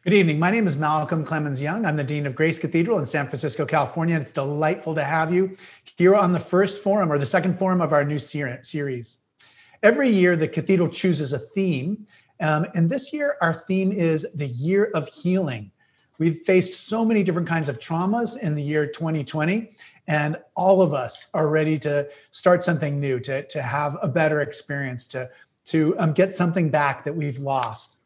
Good evening. My name is Malcolm Clemens Young. I'm the Dean of Grace Cathedral in San Francisco, California. And it's delightful to have you here on the first forum or the second forum of our new series. Every year, the Cathedral chooses a theme. And this year, our theme is the Year of Healing. We've faced so many different kinds of traumas in the year 2020, and all of us are ready to start something new, to have a better experience, to get something back that we've lost.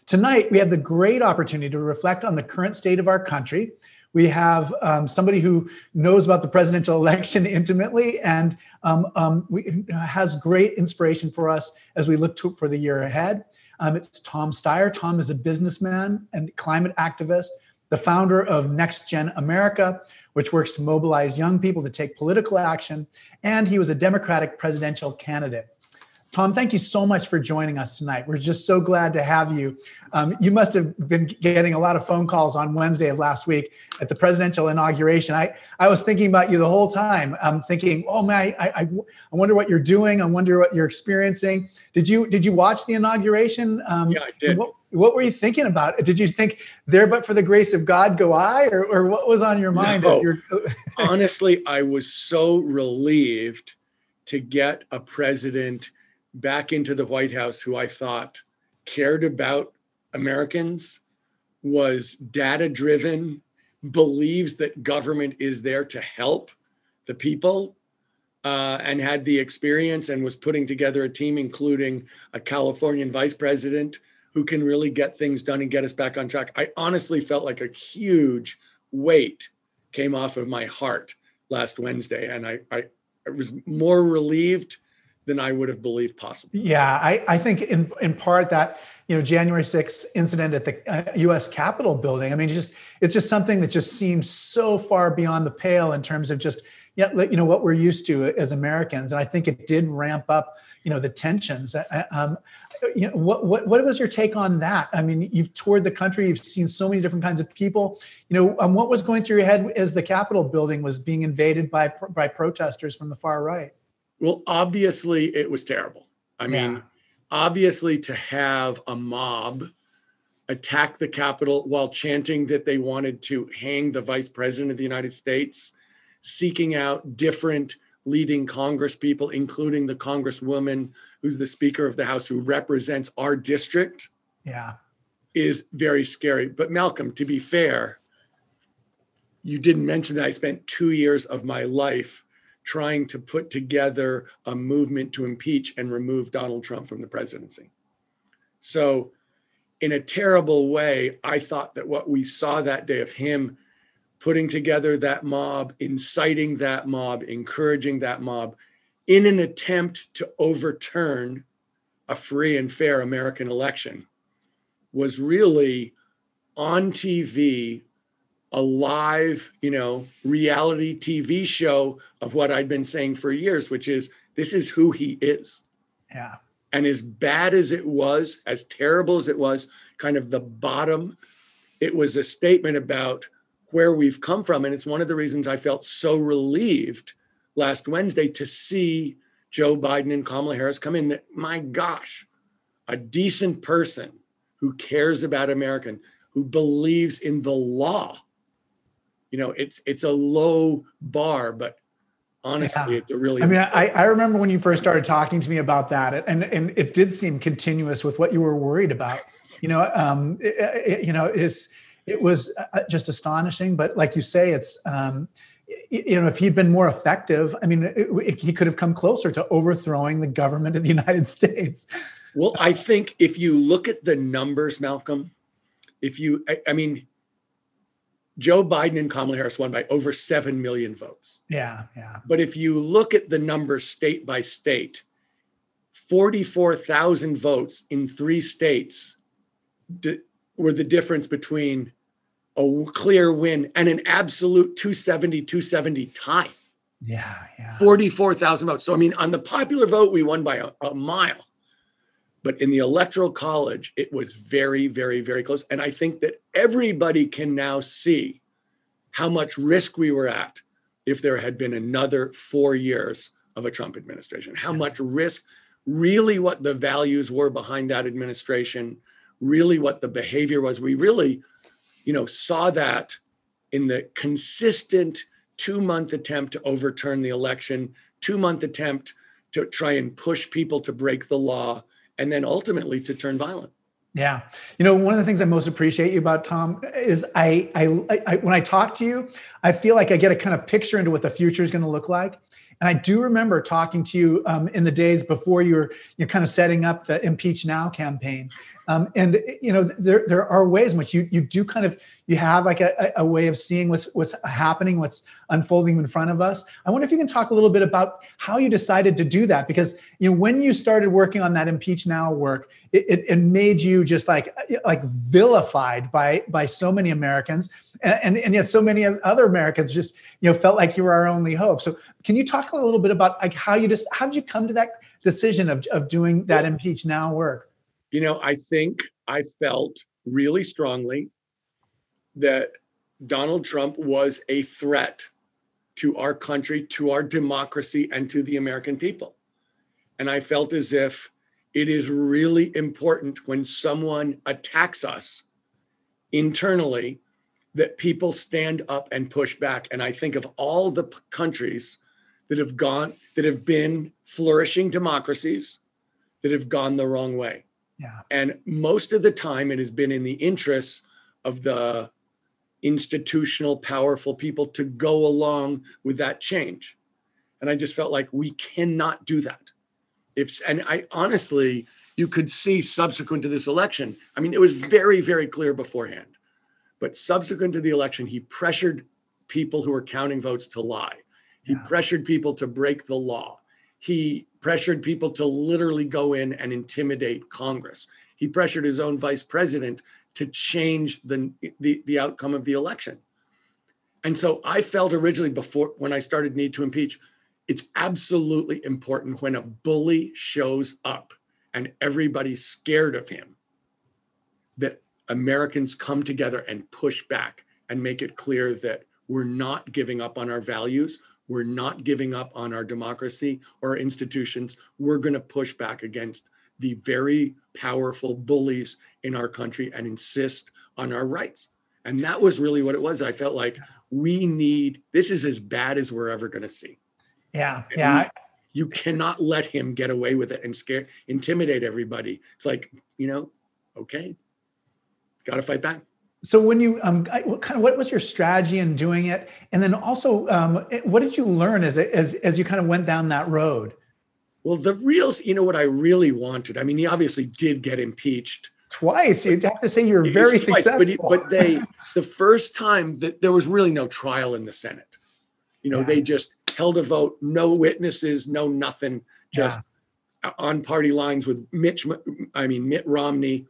Tonight, we have the great opportunity to reflect on the current state of our country. We have somebody who knows about the presidential election intimately and has great inspiration for us as we look for the year ahead. It's Tom Steyer. Tom is a businessman and climate activist, the founder of NextGen America, which works to mobilize young people to take political action, and he was a Democratic presidential candidate. Tom, thank you so much for joining us tonight. We're just so glad to have you. You must have been getting a lot of phone calls on Wednesday of last week at the presidential inauguration. I was thinking about you the whole time. I'm thinking, oh man, I wonder what you're doing. I wonder what you're experiencing. Did you watch the inauguration? Yeah, I did. What were you thinking about? Did you think, there but for the grace of God go I, or what was on your mind? No. Honestly, I was so relieved to get a president back into the White House who I thought cared about Americans, was data-driven, believes that government is there to help the people, and had the experience and was putting together a team, including a Californian vice president who can really get things done and get us back on track. I honestly felt like a huge weight came off of my heart last Wednesday, and I was more relieved than I would have believed possible. Yeah, I think in part that, January 6th incident at the U.S. Capitol building, I mean, it's just something that just seems so far beyond the pale in terms of just, what we're used to as Americans. And I think it did ramp up, the tensions. What was your take on that? I mean, you've toured the country, you've seen so many different kinds of people. What was going through your head as the Capitol building was being invaded by protesters from the far right? Well, obviously, it was terrible. I mean, obviously, to have a mob attack the Capitol while chanting that they wanted to hang the vice president of the United States, seeking out different leading Congress people, including the Congresswoman who's the Speaker of the House who represents our district, is very scary. But Malcolm, to be fair, you didn't mention that I spent 2 years of my life trying to put together a movement to impeach and remove Donald Trump from the presidency. So in a terrible way, I thought that what we saw that day of him putting together that mob, inciting that mob, encouraging that mob in an attempt to overturn a free and fair American election was really on TV, a live, reality TV show of what I'd been saying for years, which is, this is who he is. Yeah. And as bad as it was, as terrible as it was, kind of the bottom, it was a statement about where we've come from. And it's one of the reasons I felt so relieved last Wednesday to see Joe Biden and Kamala Harris come in, that, my gosh, a decent person who cares about American, who believes in the law. It's a low bar, but honestly, it's a really. I mean, I remember when you first started talking to me about that, and it did seem continuous with what you were worried about. It was just astonishing. But like you say, it's if he'd been more effective, I mean, he could have come closer to overthrowing the government of the United States. Well, I think if you look at the numbers, Malcolm, Joe Biden and Kamala Harris won by over 7 million votes. Yeah. But if you look at the numbers state by state, 44,000 votes in 3 states were the difference between a clear win and an absolute 270 tie. Yeah. 44,000 votes. So, I mean, on the popular vote, we won by a mile. But in the Electoral College, it was very, very, very close. And I think that everybody can now see how much risk we were at if there had been another 4 years of a Trump administration. How much risk, really what the values were behind that administration, really what the behavior was. We really, saw that in the consistent 2-month attempt to overturn the election, 2-month attempt to try and push people to break the law, and then ultimately to turn violent. Yeah. One of the things I most appreciate you about, Tom, is I when I talk to you, I feel like I get a kind of picture into what the future is going to look like. And I do remember talking to you in the days before you're kind of setting up the Impeach Now campaign. And there are ways in which you do kind of, you have like a way of seeing what's happening, what's unfolding in front of us. I wonder if you can talk a little bit about how you decided to do that, because when you started working on that Impeach Now work, it made you just like vilified by so many Americans, and yet so many other Americans just felt like you were our only hope. So can you talk a little bit about like how did you come to that decision of doing that Impeach Now work? I think I felt really strongly that Donald Trump was a threat to our country, to our democracy, and to the American people. And I felt as if it is really important when someone attacks us internally that people stand up and push back. And I think of all the countries that have been flourishing democracies that have gone the wrong way. Yeah. And most of the time it has been in the interests of the institutional, powerful people to go along with that change. And I just felt like we cannot do that. And I honestly, you could see subsequent to this election, I mean, it was very, very clear beforehand, but subsequent to the election, he pressured people who were counting votes to lie. He pressured people to break the law. He pressured people to literally go in and intimidate Congress. He pressured his own vice president to change the outcome of the election. And so I felt originally when I started Need to Impeach, it's absolutely important when a bully shows up and everybody's scared of him, that Americans come together and push back and make it clear that we're not giving up on our values. We're not giving up on our democracy or our institutions. We're going to push back against the very powerful bullies in our country and insist on our rights. And that was really what it was. I felt like this is as bad as we're ever going to see. Yeah. You cannot let him get away with it and intimidate everybody. It's like, okay, got to fight back. So when you what was your strategy in doing it, and then also what did you learn as you kind of went down that road? Well, what I really wanted. I mean, he obviously did get impeached twice. You'd have to say you were very successful. But the first time that there was really no trial in the Senate. They just held a vote, no witnesses, no nothing, just on party lines with Mitt Romney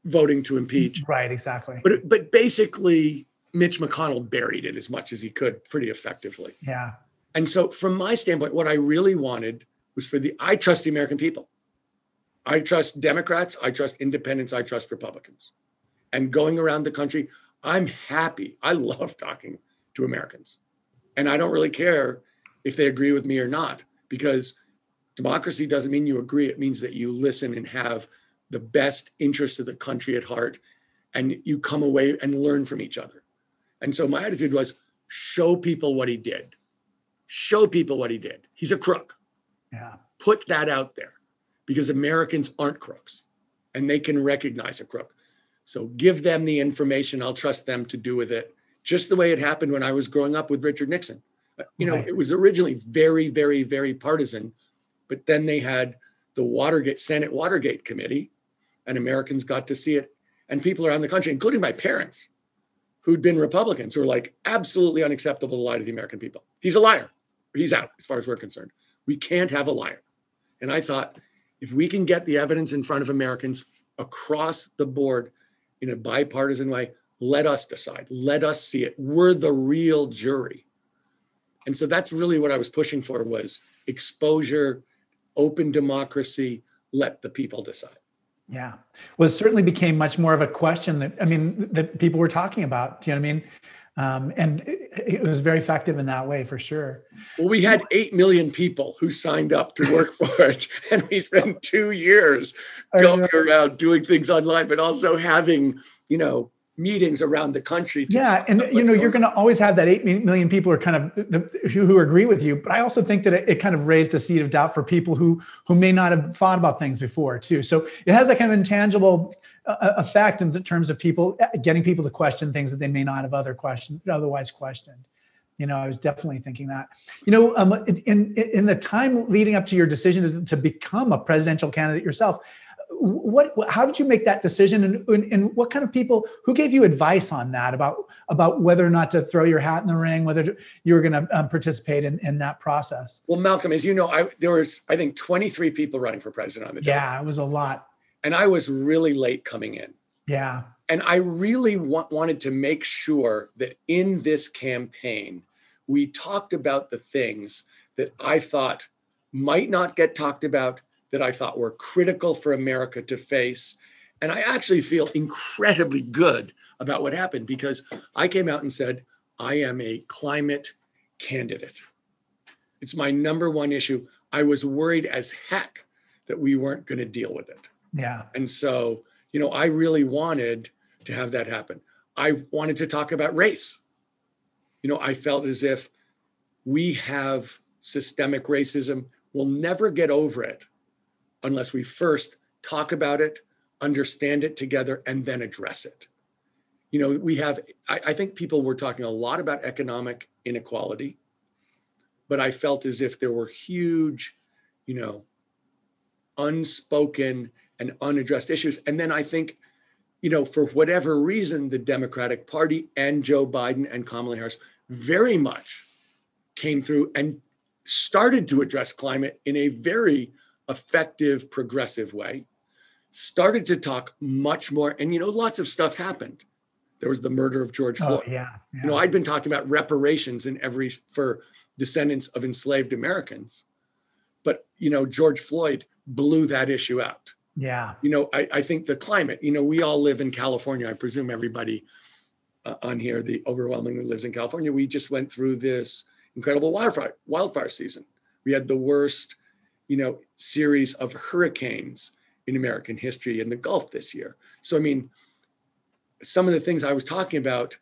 voting to impeach. Right, exactly. But basically, Mitch McConnell buried it as much as he could pretty effectively. Yeah. And so from my standpoint, what I really wanted was I trust the American people. I trust Democrats, I trust independents, I trust Republicans. And going around the country, I'm happy. I love talking to Americans. And I don't really care if they agree with me or not, because democracy doesn't mean you agree. It means that you listen and have the best interests of the country at heart, and you come away and learn from each other. And so my attitude was, show people what he did. Show people what he did. He's a crook. Yeah. Put that out there, because Americans aren't crooks and they can recognize a crook. So give them the information. I'll trust them to do with it. Just the way it happened when I was growing up with Richard Nixon. Right. It was originally very, very, very partisan, but then they had the Senate Watergate Committee, and Americans got to see it. And people around the country, including my parents, who'd been Republicans, who were like, absolutely unacceptable to lie to the American people. He's a liar. He's out, as far as we're concerned. We can't have a liar. And I thought, if we can get the evidence in front of Americans across the board in a bipartisan way, let us decide. Let us see it. We're the real jury. And so that's really what I was pushing for, was exposure, open democracy, let the people decide. Yeah. Well, it certainly became much more of a question that people were talking about. Do you know what I mean? And it was very effective in that way, for sure. Well, we had 8 million people who signed up to work for it. And we spent 2 years going around doing things online, but also having, meetings around the country. And you're going to always have that 8 million people are kind of who agree with you. But I also think that it kind of raised a seed of doubt for people who may not have thought about things before too. So it has that kind of intangible effect in terms of getting people to question things that they may not have otherwise questioned. I was definitely thinking that. In the time leading up to your decision to become a presidential candidate yourself, how did you make that decision, and what kind of people who gave you advice on that about whether or not to throw your hat in the ring, whether you were going to participate in that process? Well, Malcolm, as you know, there was, I think, 23 people running for president on the day. Yeah, it was a lot. And I was really late coming in. Yeah. And I really wanted to make sure that in this campaign, we talked about the things that I thought might not get talked about, that I thought were critical for America to face. And I actually feel incredibly good about what happened, because I came out and said, I am a climate candidate. It's my number one issue. I was worried as heck that we weren't going to deal with it. Yeah. And so, I really wanted to have that happen. I wanted to talk about race. I felt as if we have systemic racism. We'll never get over it unless we first talk about it, understand it together, and then address it. I think people were talking a lot about economic inequality, but I felt as if there were huge, unspoken and unaddressed issues. And then I think, for whatever reason, the Democratic Party and Joe Biden and Kamala Harris very much came through and started to address climate in a very effective, progressive way, started to talk much more. And, lots of stuff happened. There was the murder of George Floyd. Yeah. I'd been talking about reparations for descendants of enslaved Americans. But, George Floyd blew that issue out. Yeah. I think the climate, we all live in California. I presume everybody on here, the overwhelmingly lives in California. We just went through this incredible wildfire season. We had the worst, series of hurricanes in American history in the Gulf this year. So, some of the things I was talking about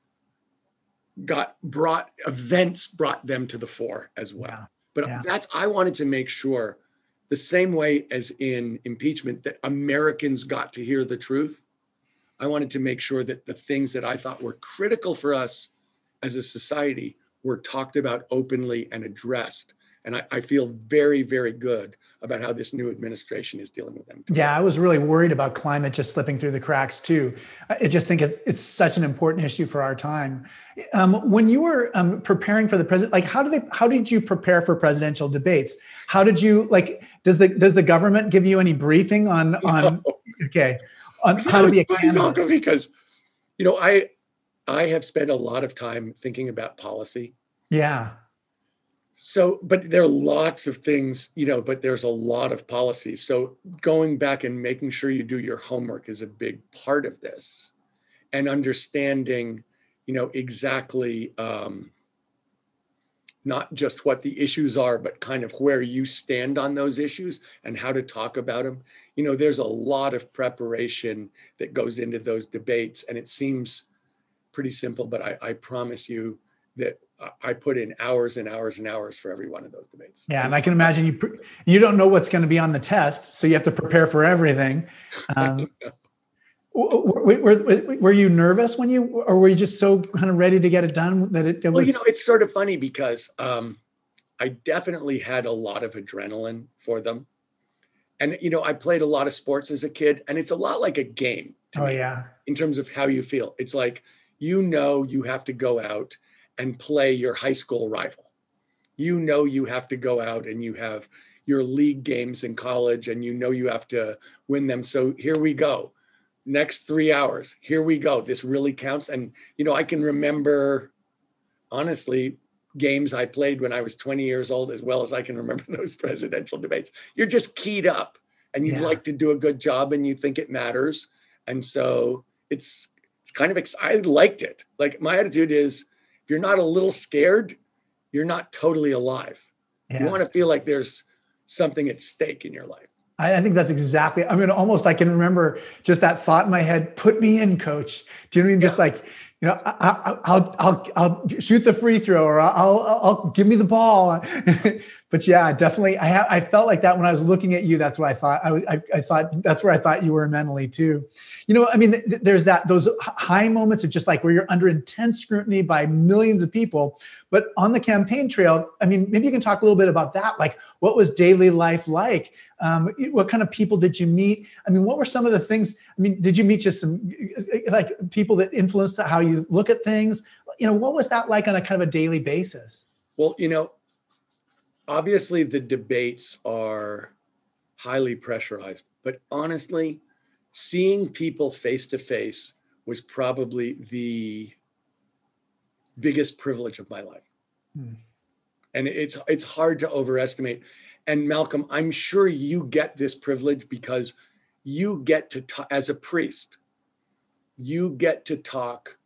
events brought them to the fore as well. Yeah. But I wanted to make sure, the same way as in impeachment, that Americans got to hear the truth. I wanted to make sure that the things that I thought were critical for us as a society were talked about openly and addressed. And I feel very, very good about how this new administration is dealing with them. Yeah, I was really worried about climate just slipping through the cracks too. I just think it's such an important issue for our time. When you were preparing for the president, how did you prepare for presidential debates? How did you does the government give you any briefing on how to be a candidate? Because I have spent a lot of time thinking about policy. Yeah. So, but there are lots of things, but there's a lot of policies. So going back and making sure you do your homework is a big part of this, and understanding, exactly not just what the issues are, but kind of where you stand on those issues and how to talk about them. There's a lot of preparation that goes into those debates, and it seems pretty simple, but I promise you that I put in hours and hours and hours for every one of those debates. Yeah, and I can imagine you don't know what's going to be on the test, so you have to prepare for everything. Were you nervous or were you just so kind of ready to get it done that it was? Well, it's sort of funny because I definitely had a lot of adrenaline for them. And, I played a lot of sports as a kid, and it's a lot like a game to me, in terms of how you feel. It's like, you have to go out and play your high school rival. You have to go out and you have your league games in college, and you have to win them. So here we go. Next 3 hours, here we go. This really counts. And, I can remember, honestly, games I played when I was 20 years old, as well as I can remember those presidential debates. You're just keyed up, and you'd like to do a good job, and you think it matters. And so it's kind of, I liked it. Like, my attitude is, If you're not a little scared, you're not totally alive. Yeah. You want to feel like there's something at stake in your life. I think that's exactly, I mean, almost I can remember just that thought in my head, put me in, coach. Do you know what I mean? Just like, I'll shoot the free throw, or I'll give me the ball. But yeah, definitely. I felt like that when I was looking at you. That's what I thought. I thought that's where I thought you were mentally too. I mean, there's those high moments of just like where you're under intense scrutiny by millions of people. But on the campaign trail, I mean, maybe you can talk a little bit about that. Like, what was daily life like? What kind of people did you meet? I mean, what were some of the things? I mean, did you meet just some like people that influenced how you look at things? What was that like on a kind of a daily basis? Well, obviously the debates are highly pressurized, but honestly, seeing people face to face was probably the biggest privilege of my life. And it's hard to overestimate. And Malcolm, I'm sure you get this privilege because you get to talk as a priest. You get to talk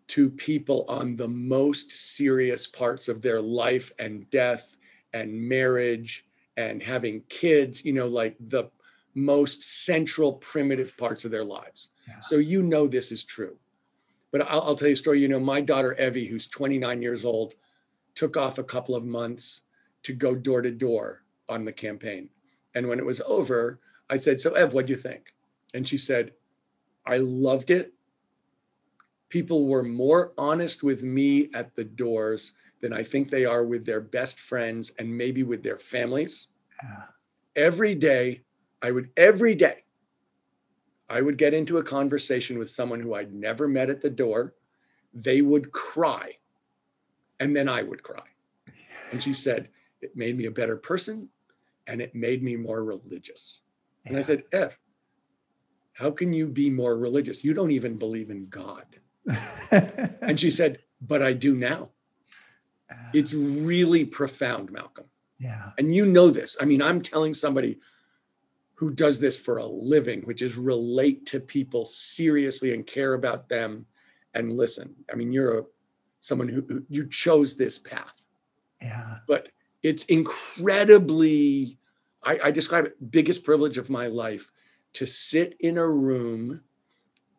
to people on the most serious parts of their life and death and marriage and having kids, like the most central primitive parts of their lives. Yeah. So this is true. But I'll tell you a story. My daughter, Evie, who's 29 years old, took off a couple of months to go door to door on the campaign. And when it was over, I said, "So Ev, what'd you think?" And she said, "I loved it. People were more honest with me at the doors than I think they are with their best friends and maybe with their families." Yeah. Every day, I would get into a conversation with someone who I'd never met at the door. They would cry, and then I would cry. And she said, "It made me a better person, and it made me more religious." Yeah. And I said, "Ev, how can you be more religious? You don't even believe in God." And she said, "But I do now." It's really profound, Malcolm. Yeah. And this. I mean, I'm telling somebody who does this for a living, which is relate to people seriously and care about them and listen. I mean, you're someone who you chose this path. Yeah. But it's incredibly, I describe it, biggest privilege of my life to sit in a room.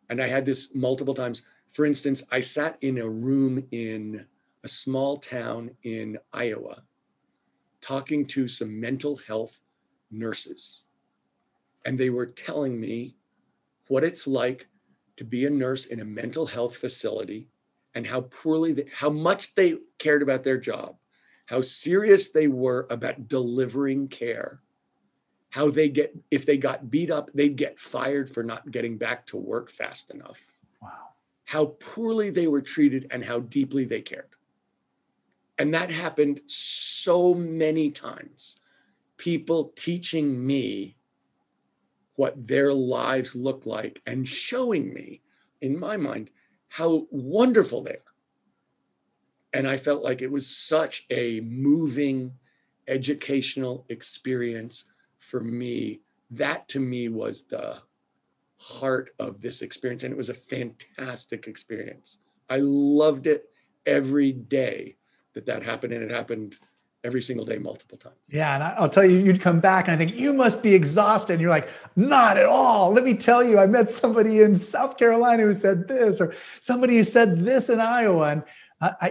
And I had this multiple times. For instance, I sat in a room in a small town in Iowa talking to some mental health nurses. And they were telling me what it's like to be a nurse in a mental health facility and how much they cared about their job, how serious they were about delivering care, how if they got beat up, they'd get fired for not getting back to work fast enough. Wow. How poorly they were treated and how deeply they cared. And that happened so many times. People teaching me what their lives look like and showing me, in my mind, how wonderful they are. And I felt like it was such a moving educational experience for me. That to me was the heart of this experience. And it was a fantastic experience. I loved it every day that happened. And it happened every single day, multiple times. Yeah. And I'll tell you, you'd come back and I think you must be exhausted. And you're like, not at all. Let me tell you, I met somebody in South Carolina who said this, or somebody who said this in Iowa. And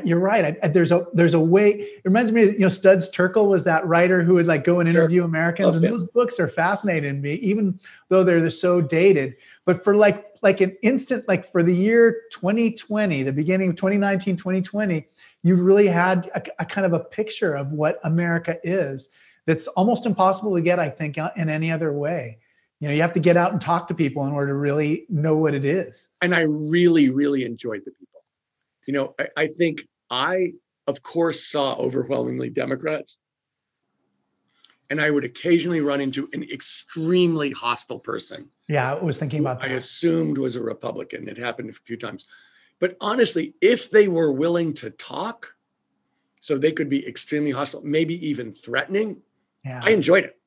you're right. There's a way. It reminds me of, Studs Terkel was that writer who would like go and interview Americans. And those books are fascinating to me, even though they're so dated. But for like an instant, like for the year 2020, the beginning of 2019, 2020, you really had a kind of a picture of what America is that's almost impossible to get, I think, in any other way. You have to get out and talk to people in order to really know what it is. And I really, really enjoyed the people. I think I, of course, saw overwhelmingly Democrats. And I would occasionally run into an extremely hostile person. Yeah, I was thinking about that. I assumed was a Republican. It happened a few times. But honestly, if they were willing to talk, so they could be extremely hostile, maybe even threatening, I enjoyed it.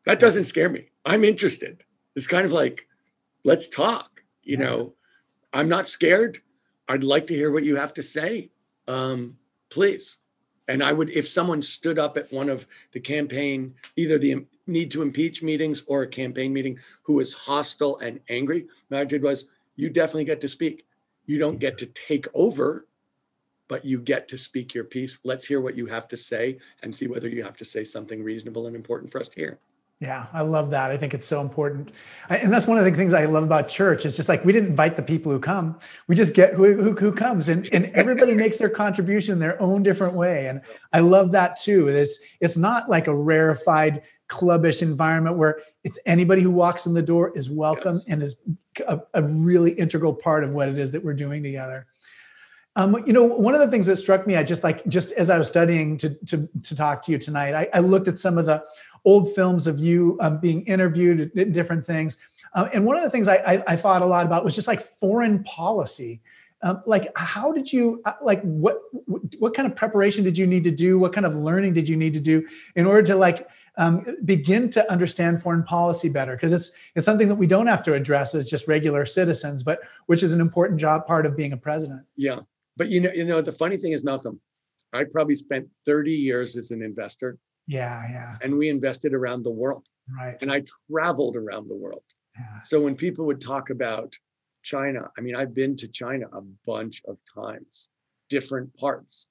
That doesn't scare me. I'm interested. It's kind of like, let's talk. I'm not scared. I'd like to hear what you have to say. Please. And I would, if someone stood up at one of the campaign, either the need to impeach meetings or a campaign meeting, who was hostile and angry, my attitude was, you definitely get to speak. You don't get to take over, but you get to speak your piece. Let's hear what you have to say and see whether you have to say something reasonable and important for us to hear. Yeah, I love that. I think it's so important. And that's one of the things I love about church. It's just like, we didn't invite the people who come. We just get who comes, and everybody makes their contribution in their own different way. And I love that too. It's not like a rarefied clubbish environment where it's anybody who walks in the door is welcome. Yes. And is a really integral part of what it is that we're doing together. One of the things that struck me, just as I was studying to talk to you tonight, I looked at some of the old films of you being interviewed at different things. And one of the things I thought a lot about was just like foreign policy. How did you, what kind of preparation did you need to do? What kind of learning did you need to do in order to begin to understand foreign policy better? Because it's something that we don't have to address as just regular citizens, but which is an important part of being a president. Yeah. But the funny thing is, Malcolm, I probably spent 30 years as an investor. Yeah. And we invested around the world. Right. And I traveled around the world. Yeah. So when people would talk about China, I mean, I've been to China a bunch of times, different parts,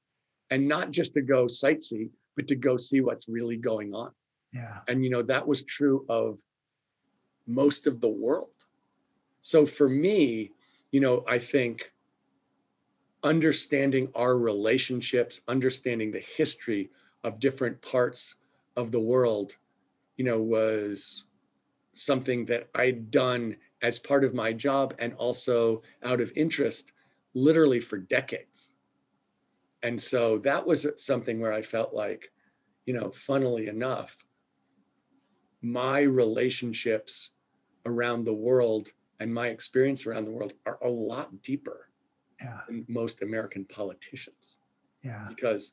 and not just to go sightsee, but to go see what's really going on. Yeah. And, that was true of most of the world. So for me, I think understanding our relationships, understanding the history of different parts of the world, was something that I'd done as part of my job and also out of interest, literally for decades. And so that was something where I felt like, funnily enough, my relationships around the world and my experience around the world are a lot deeper than most American politicians. Yeah. Because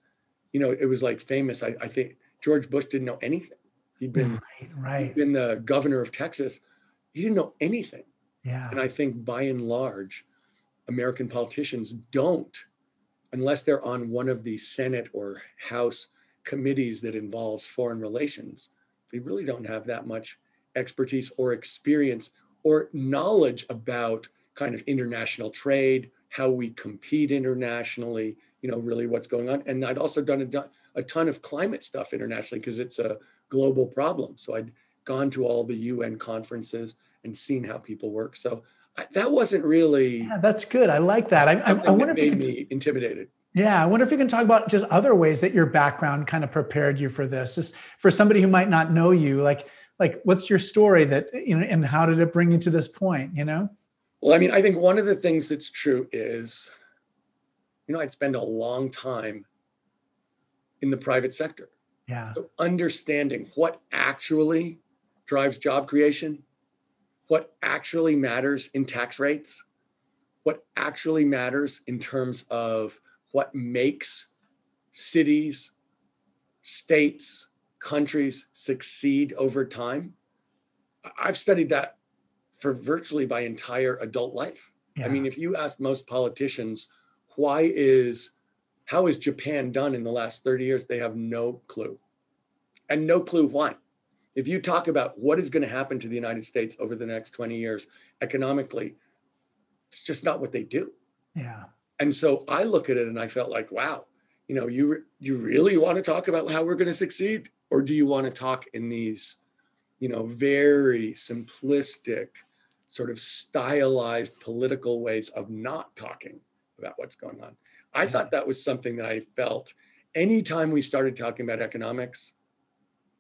it was like famous. I think George Bush didn't know anything. He'd been the governor of Texas. He didn't know anything. Yeah. And I think by and large, American politicians don't, unless they're on one of the Senate or House committees that involves foreign relations, they really don't have that much expertise or experience or knowledge about kind of international trade, how we compete internationally, really what's going on. And I'd also done a ton of climate stuff internationally because it's a global problem. So I'd gone to all the UN conferences and seen how people work. So that wasn't really. Yeah, that's good. I like that. I wonder if you could me intimidated. Yeah, I wonder if you can talk about just other ways that your background kind of prepared you for this. Just for somebody who might not know you, like what's your story that, and how did it bring you to this point, Well, I mean, I think one of the things that's true is, I'd spend a long time in the private sector. Yeah. So understanding what actually drives job creation, what actually matters in tax rates, what actually matters in terms of what makes cities, states, countries succeed over time. I've studied that for virtually my entire adult life. Yeah. I mean, if you ask most politicians, how is Japan done in the last 30 years? They have no clue. And no clue why. If you talk about what is going to happen to the United States over the next 20 years economically, it's just not what they do. Yeah. And so I look at it and I felt like, wow, you really want to talk about how we're going to succeed? Or do you want to talk in these, very simplistic, sort of stylized political ways of not talking about what's going on? I thought that was something that I felt anytime we started talking about economics,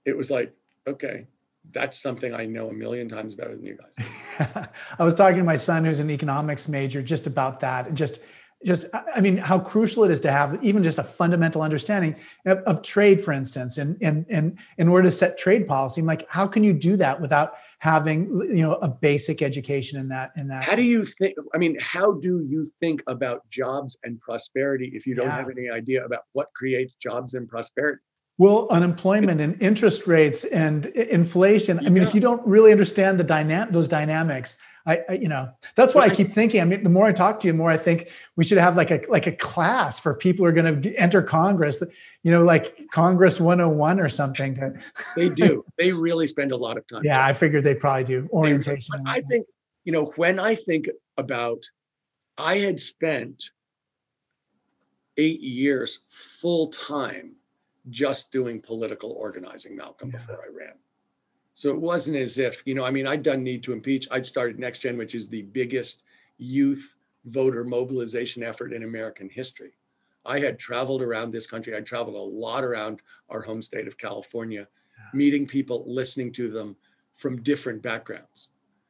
it was like, okay, that's something I know a million times better than you guys. I was talking to my son who's an economics major just about that. I mean, how crucial it is to have even just a fundamental understanding of trade, for instance, and in order to set trade policy. I'm like, how can you do that without having, a basic education in that? How do you think about jobs and prosperity if you don't have any idea about what creates jobs and prosperity? Well, unemployment and interest rates and inflation. I mean, if you don't really understand those dynamics, That's why I keep thinking, I mean, the more I talk to you, the more I think we should have like a class for people who are going to enter Congress, like Congress 101 or something. They do. They really spend a lot of time. Yeah, I figured they probably do orientation. I think, when I think about, I had spent 8 years full time just doing political organizing, Malcolm, before I ran. So it wasn't as if, I'd done Need to Impeach. I'd started NextGen, which is the biggest youth voter mobilization effort in American history. I had traveled around this country. I'd traveled a lot around our home state of California, meeting people, listening to them from different backgrounds.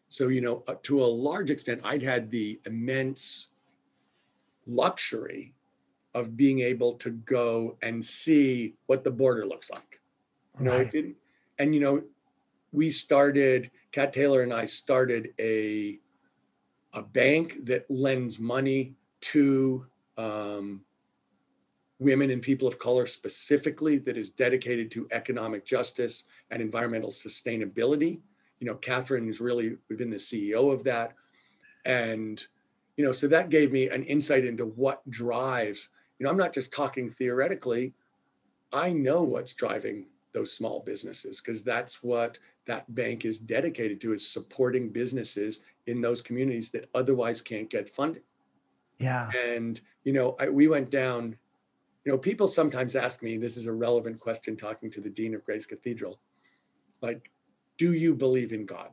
So, to a large extent, I'd had the immense luxury of being able to go and see what the border looks like. It didn't. And, we started, Kat Taylor and I started a bank that lends money to women and people of color specifically, that is dedicated to economic justice and environmental sustainability. Catherine is we've been the CEO of that. And, so that gave me an insight into what drives, I'm not just talking theoretically. I know what's driving those small businesses, because that's what that bank is dedicated to, is supporting businesses in those communities that otherwise can't get funding. Yeah. And, we went down, people sometimes ask me, this is a relevant question talking to the Dean of Grace Cathedral, like, do you believe in God?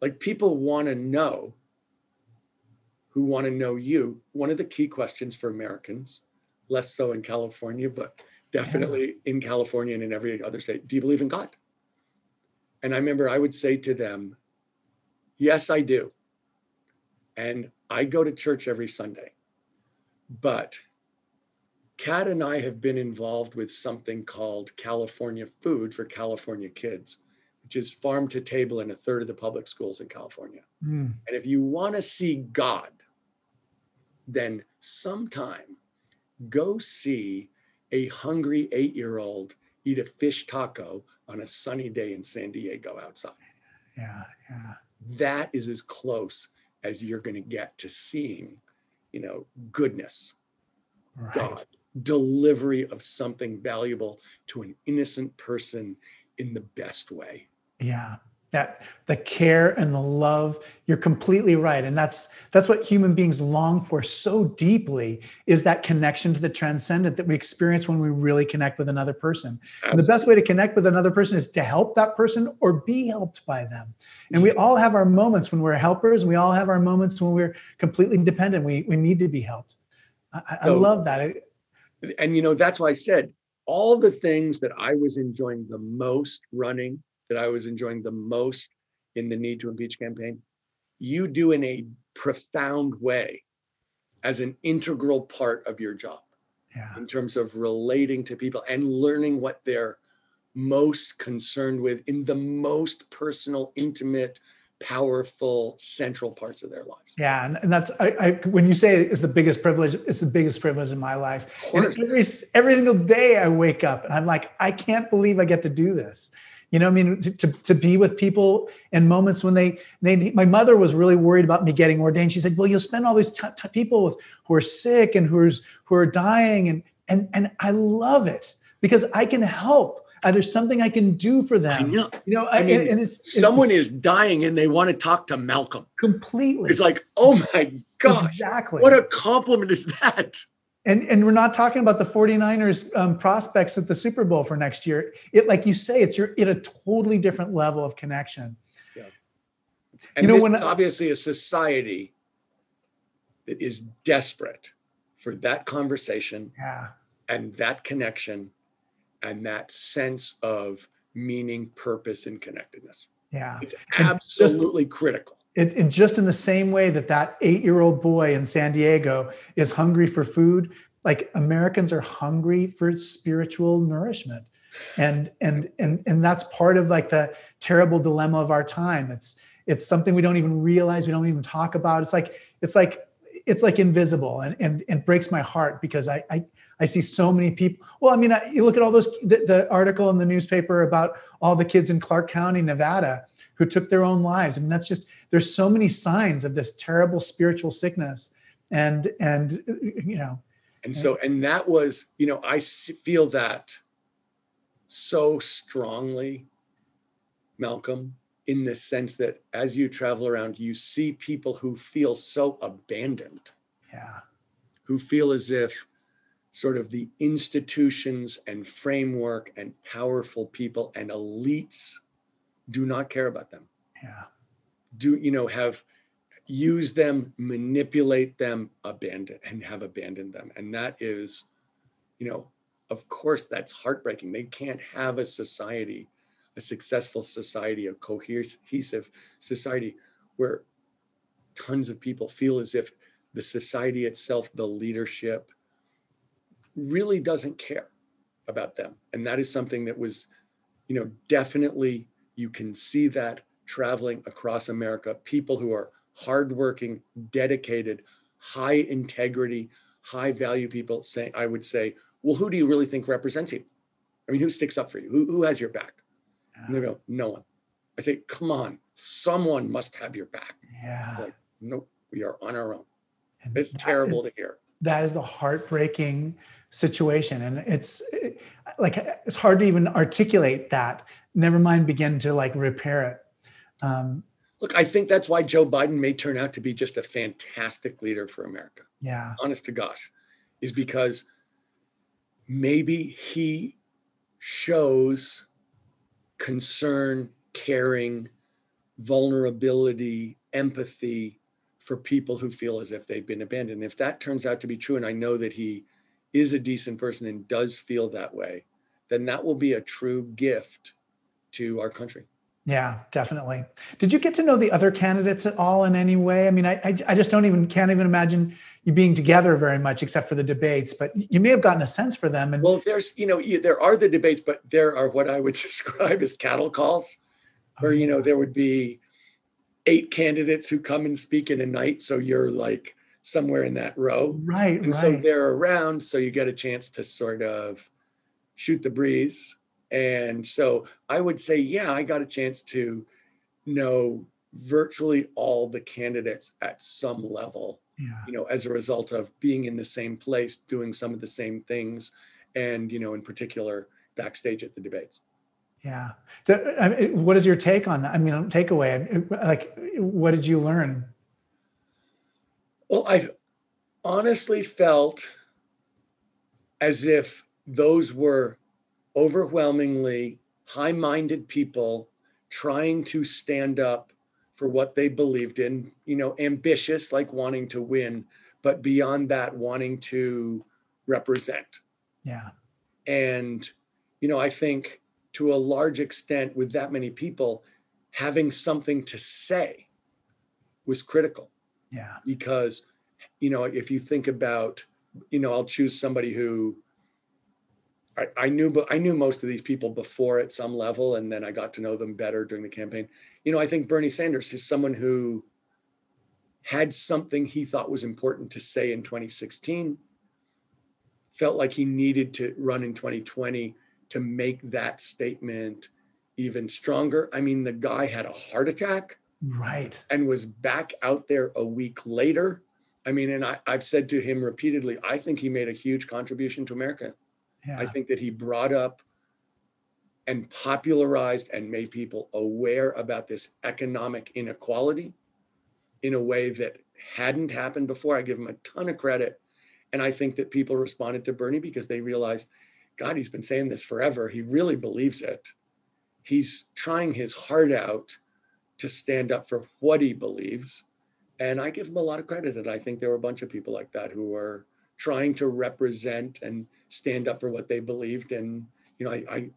Like, people want to know, who want to know you. One of the key questions for Americans, less so in California, but definitely in California and in every other state, do you believe in God? And I remember I would say to them, yes, I do. And I go to church every Sunday. But Kat and I have been involved with something called California Food for California Kids, which is farm to table in a third of the public schools in California. And if you want to see God, then sometime go see a hungry 8-year-old eat a fish taco on a sunny day in San Diego outside. Yeah. That is as close as you're going to get to seeing, goodness, God, delivery of something valuable to an innocent person in the best way. Yeah. That the care and the love, you're completely right. And that's what human beings long for so deeply, is that connection to the transcendent that we experience when we really connect with another person. And the best way to connect with another person is to help that person or be helped by them. And we all have our moments when we're helpers, and we all have our moments when we're completely dependent. We need to be helped. I love that. And, that's why I said all the things that I was enjoying the most running, that I was enjoying the most in the Need to Impeach campaign, you do in a profound way as an integral part of your job, in terms of relating to people and learning what they're most concerned with in the most personal, intimate, powerful, central parts of their lives. Yeah, and that's when you say it's the biggest privilege, it's the biggest privilege in my life. And every single day I wake up and I'm like, I can't believe I get to do this. To be with people in moments when they my mother was really worried about me getting ordained. She said, well, you'll spend all these people who are sick and who are dying. And I love it because I can help. There's something I can do for them. I know. Someone is dying and they want to talk to Malcolm. Completely. It's like, oh my God. Exactly. What a compliment is that? And we're not talking about the 49ers prospects at the Super Bowl for next year. It, like you say, you're at a totally different level of connection. Yeah. And it's obviously a society that is desperate for that conversation and that connection and that sense of meaning, purpose, and connectedness. Yeah. It's absolutely critical. And just in the same way that 8-year-old boy in San Diego is hungry for food, like Americans are hungry for spiritual nourishment. And that's part of like the terrible dilemma of our time. It's something we don't even realize, we don't even talk about. It's like invisible and breaks my heart because I see so many people. Well, I mean, you look at all those, the article in the newspaper about all the kids in Clark County, Nevada, who took their own lives. I mean, there's so many signs of this terrible spiritual sickness. And you know. And so, and that was, you know, I feel that so strongly, Malcolm, in the sense that as you travel around, you see people who feel so abandoned. Yeah. Who feel as if sort of the institutions and framework and powerful people and elites do not care about them. Yeah. Do, you know, have used them, manipulate them, have abandoned them. And that is, you know, of course, that's heartbreaking. They can't have a society, a successful society, a cohesive society where tons of people feel as if the society itself, the leadership, really doesn't care about them. And that is something that was, you know, definitely you can see that traveling across America, people who are hardworking, dedicated, high integrity, high value people saying, I would say, well, who do you really think represents you? I mean, who sticks up for you? Who has your back? And they go, no one. I say, come on, someone must have your back. Yeah. Like, nope, we are on our own. And it's terrible to hear. That is the heartbreaking situation. And it's hard to even articulate that, never mind begin to like repair it. Look, I think that's why Joe Biden may turn out to be just a fantastic leader for America. Yeah. Honest to gosh, is because maybe he shows concern, caring, vulnerability, empathy for people who feel as if they've been abandoned. If that turns out to be true, and I know that he is a decent person and does feel that way, then that will be a true gift to our country. Yeah, definitely. Did you get to know the other candidates at all in any way? I mean, I just can't even imagine you being together very much except for the debates, but you may have gotten a sense for them. And well, there's, you know, there are the debates, but there are what I would describe as cattle calls where, you know, there would be 8 candidates who come and speak in a night. So you're like somewhere in that row. Right. And so they're around. So you get a chance to sort of shoot the breeze. And so I would say, yeah, I got a chance to know virtually all the candidates at some level, you know, as a result of being in the same place, doing some of the same things, and, you know, in particular, backstage at the debates. Yeah. What is your take on that? I mean, takeaway, like, what did you learn? Well, I've honestly felt as if those were overwhelmingly high-minded people trying to stand up for what they believed in, you know, ambitious, like wanting to win, but beyond that, wanting to represent. Yeah. And, you know, I think to a large extent with that many people, having something to say was critical. Yeah. Because, you know, if you think about, you know, I'll choose somebody who I knew most of these people before at some level, and then I got to know them better during the campaign. You know, I think Bernie Sanders is someone who had something he thought was important to say in 2016, felt like he needed to run in 2020 to make that statement even stronger. I mean, the guy had a heart attack, right, and was back out there a week later. I mean, and I've said to him repeatedly, I think he made a huge contribution to America. Yeah. I think that he brought up and popularized and made people aware about this economic inequality in a way that hadn't happened before. I give him a ton of credit. And I think that people responded to Bernie because they realized, God, he's been saying this forever. He really believes it. He's trying his heart out to stand up for what he believes. And I give him a lot of credit. And I think there were a bunch of people like that who were trying to represent and stand up for what they believed. And, you know, I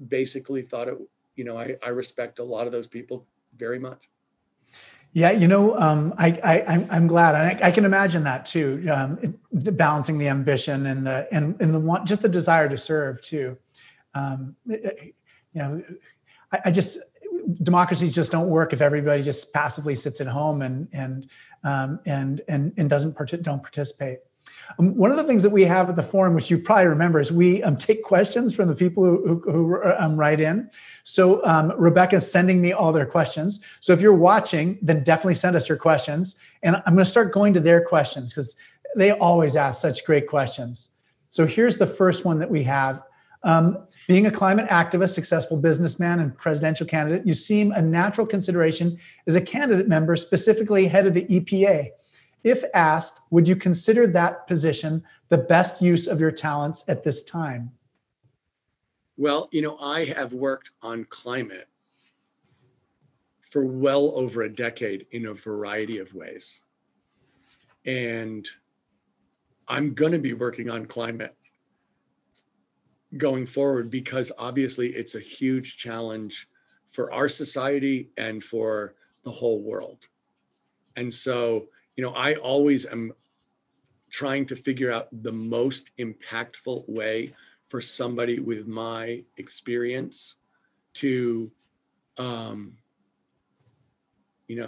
basically thought it, you know, I respect a lot of those people very much. Yeah, you know, I'm glad. I can imagine that too. Balancing the ambition and the want, just the desire to serve too. You know, democracies just don't work if everybody just passively sits at home and don't participate. One of the things that we have at the forum, which you probably remember, is we take questions from the people who write in. So Rebecca's sending me all their questions. So if you're watching, then definitely send us your questions. And I'm going to start going to their questions because they always ask such great questions. So here's the first one that we have. Being a climate activist, successful businessman, and presidential candidate, you seem a natural consideration as a candidate member, specifically head of the EPA. If asked, would you consider that position the best use of your talents at this time? Well, I have worked on climate for well over a decade in a variety of ways. And I'm going to be working on climate going forward because obviously it's a huge challenge for our society and for the whole world. And so, I always am trying to figure out the most impactful way for somebody with my experience to,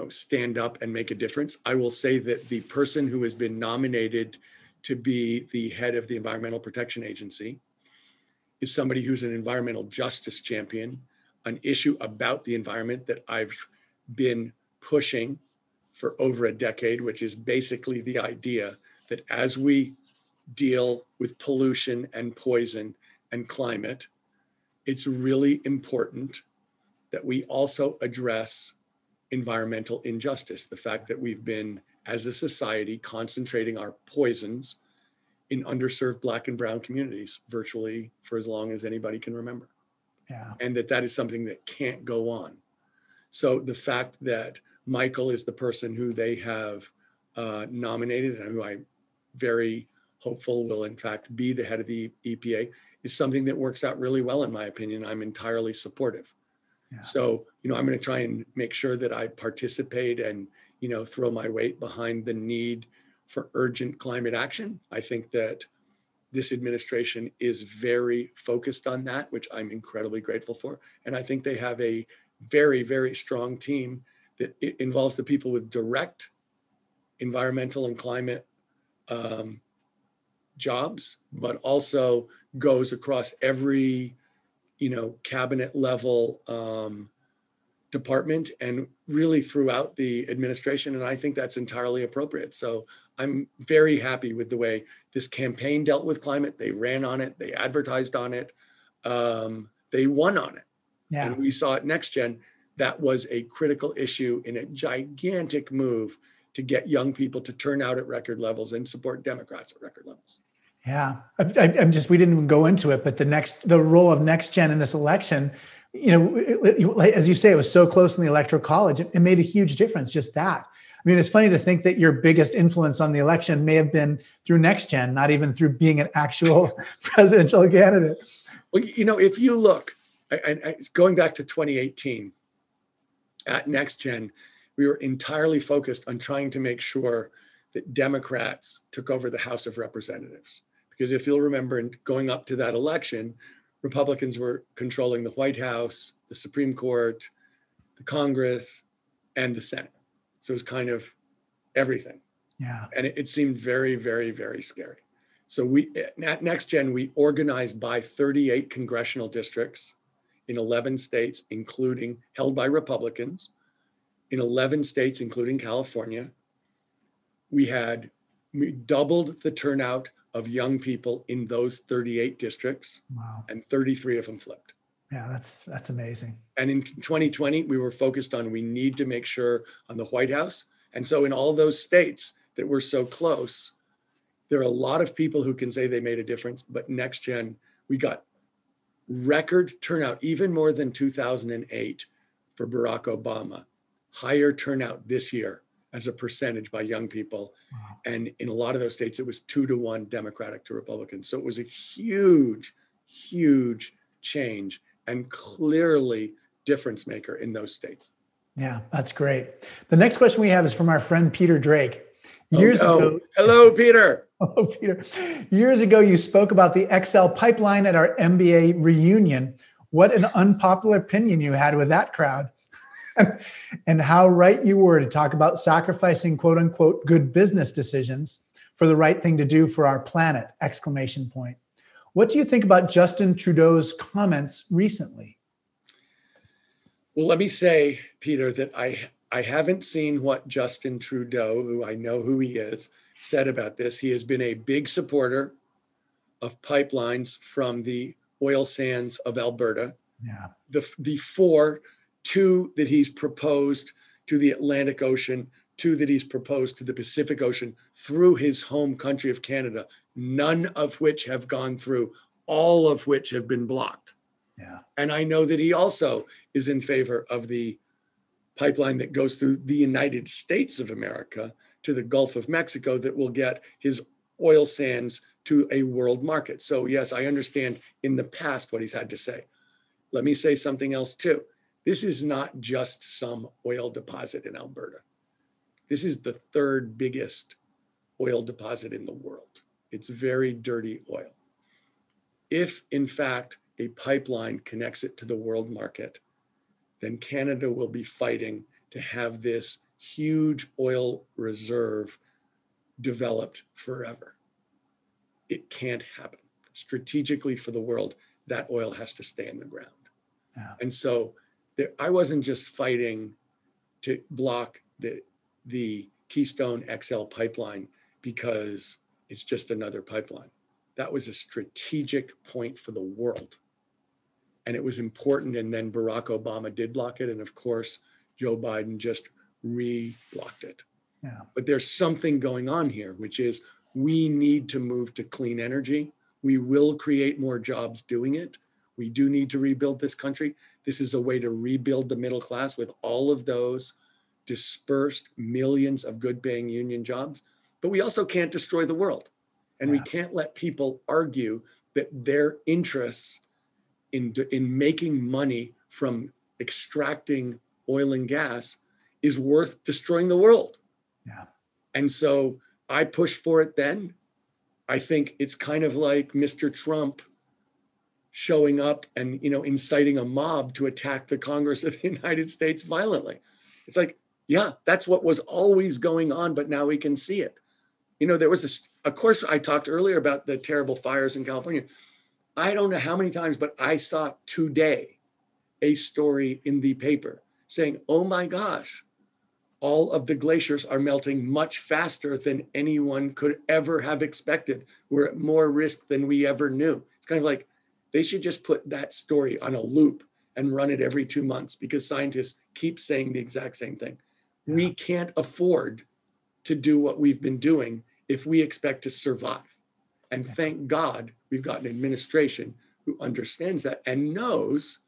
stand up and make a difference. I will say that the person who has been nominated to be the head of the Environmental Protection Agency is somebody who's an environmental justice champion, an issue about the environment that I've been pushing for over a decade, which is basically the idea that as we deal with pollution and poison and climate, it's really important that we also address environmental injustice. The fact that we've been, as a society, concentrating our poisons in underserved Black and brown communities virtually for as long as anybody can remember. Yeah. And that is something that can't go on. So the fact that Michael is the person who they have nominated and who I'm very hopeful will in fact be the head of the EPA is something that works out really well, in my opinion. I'm entirely supportive. Yeah. So, I'm going to try and make sure that I participate and, throw my weight behind the need for urgent climate action. I think that this administration is very focused on that, which I'm incredibly grateful for. And I think they have a very, very strong team that it involves the people with direct environmental and climate jobs, but also goes across every, cabinet level department and really throughout the administration. And I think that's entirely appropriate. So I'm very happy with the way this campaign dealt with climate. They ran on it. They advertised on it. They won on it. Yeah. And we saw at NextGen, that was a critical issue in a gigantic move to get young people to turn out at record levels and support Democrats at record levels. Yeah, we didn't even go into it, but the role of NextGen in this election, as you say, it was so close in the Electoral College. It made a huge difference, just that. I mean, it's funny to think that your biggest influence on the election may have been through NextGen, not even through being an actual presidential candidate. Well, if you look, and going back to 2018, at NextGen, we were entirely focused on trying to make sure that Democrats took over the House of Representatives. Because if you'll remember, going up to that election, Republicans were controlling the White House, the Supreme Court, the Congress, and the Senate. So it was kind of everything. Yeah. And it seemed very, very, very scary. So at NextGen, we organized by 38 congressional districts in 11 states, including held by Republicans, in 11 states, including California. We doubled the turnout of young people in those 38 districts. Wow. And 33 of them flipped. Yeah, that's amazing. And in 2020, we were focused on, we need to make sure on the White House. And so in all those states that were so close, there are a lot of people who can say they made a difference, but NextGen, we got record turnout, even more than 2008 for Barack Obama, higher turnout this year as a percentage by young people. Wow. And in a lot of those states, it was 2-1 Democratic to Republican. So it was a huge, huge change and clearly difference maker in those states. Yeah, that's great. The next question we have is from our friend, Peter Drake. Years ago. Hello, Peter. Hello, Peter. Years ago, you spoke about the XL pipeline at our MBA reunion. What an unpopular opinion you had with that crowd. And how right you were to talk about sacrificing, quote unquote, good business decisions for the right thing to do for our planet, ! What do you think about Justin Trudeau's comments recently? Well, let me say, Peter, that I haven't seen what Justin Trudeau, who I know who he is, said about this. He has been a big supporter of pipelines from the oil sands of Alberta. Yeah. The two that he's proposed to the Atlantic Ocean, two that he's proposed to the Pacific Ocean through his home country of Canada, none of which have gone through, all of which have been blocked. Yeah. And I know that he also is in favor of the pipeline that goes through the United States of America to the Gulf of Mexico that will get his oil sands to a world market. So yes, I understand in the past what he's had to say. Let me say something else too. This is not just some oil deposit in Alberta. This is the third biggest oil deposit in the world. It's very dirty oil. If in fact a pipeline connects it to the world market, then Canada will be fighting to have this huge oil reserve developed forever. It can't happen. Strategically for the world, that oil has to stay in the ground. Yeah. And so I wasn't just fighting to block the Keystone XL pipeline because it's just another pipeline. That was a strategic point for the world. And it was important. And then Barack Obama did block it. And of course, Joe Biden just re-blocked it. Yeah. But there's something going on here, which is we need to move to clean energy. We will create more jobs doing it. We do need to rebuild this country. This is a way to rebuild the middle class with all of those dispersed millions of good paying union jobs. But we also can't destroy the world. And we can't let people argue that their interests in making money from extracting oil and gas is worth destroying the world. Yeah. And so I pushed for it then. I think it's kind of like Mr. Trump showing up and, inciting a mob to attack the Congress of the United States violently. It's like, yeah, that's what was always going on, but now we can see it. There was of course, I talked earlier about the terrible fires in California. I don't know how many times, but I saw today a story in the paper saying, oh my gosh, all of the glaciers are melting much faster than anyone could ever have expected. We're at more risk than we ever knew. It's kind of like they should just put that story on a loop and run it every 2 months because scientists keep saying the exact same thing. Yeah. We can't afford to do what we've been doing if we expect to survive. And thank God we've got an administration who understands that and knows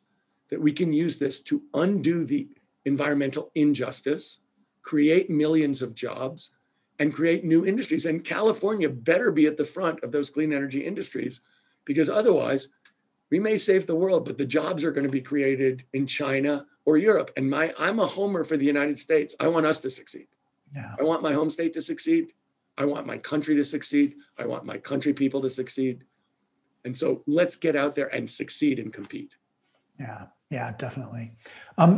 that we can use this to undo the environmental injustice, create millions of jobs, and create new industries. And California better be at the front of those clean energy industries, because otherwise we may save the world, but the jobs are going to be created in China or Europe. And I'm a homer for the United States. I want us to succeed. Yeah. I want my home state to succeed. I want my country to succeed. I want my country people to succeed. And so let's get out there and succeed and compete. Yeah, definitely.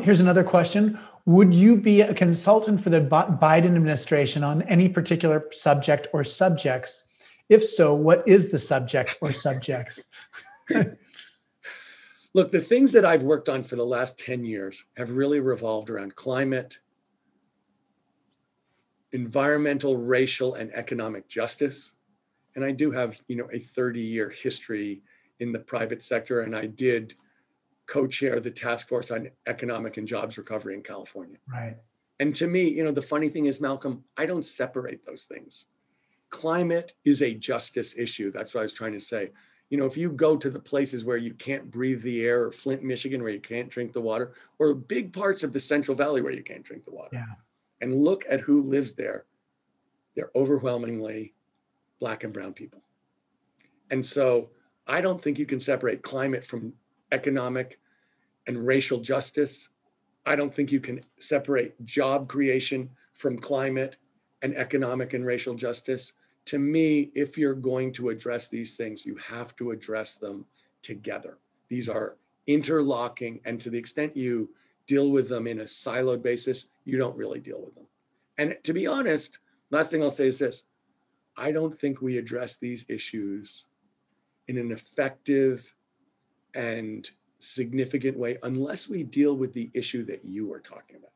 Here's another question. Would you be a consultant for the Biden administration on any particular subject or subjects? If so, what is the subject or subjects? Look, the things that I've worked on for the last 10 years have really revolved around climate, environmental, racial, and economic justice. And I do have, a 30-year history in the private sector, and I did co-chair the task force on economic and jobs recovery in California. Right. And to me, the funny thing is, Malcolm, I don't separate those things. Climate is a justice issue. That's what I was trying to say. If you go to the places where you can't breathe the air, or Flint, Michigan, where you can't drink the water, or big parts of the Central Valley where you can't drink the water, and look at who lives there, they're overwhelmingly Black and brown people. And so I don't think you can separate climate from economic and racial justice. I don't think you can separate job creation from climate and economic and racial justice. To me, if you're going to address these things, you have to address them together. These are interlocking, and to the extent you deal with them in a siloed basis, you don't really deal with them. And to be honest, last thing I'll say is this: I don't think we address these issues in an effective and significant way unless we deal with the issue that you are talking about.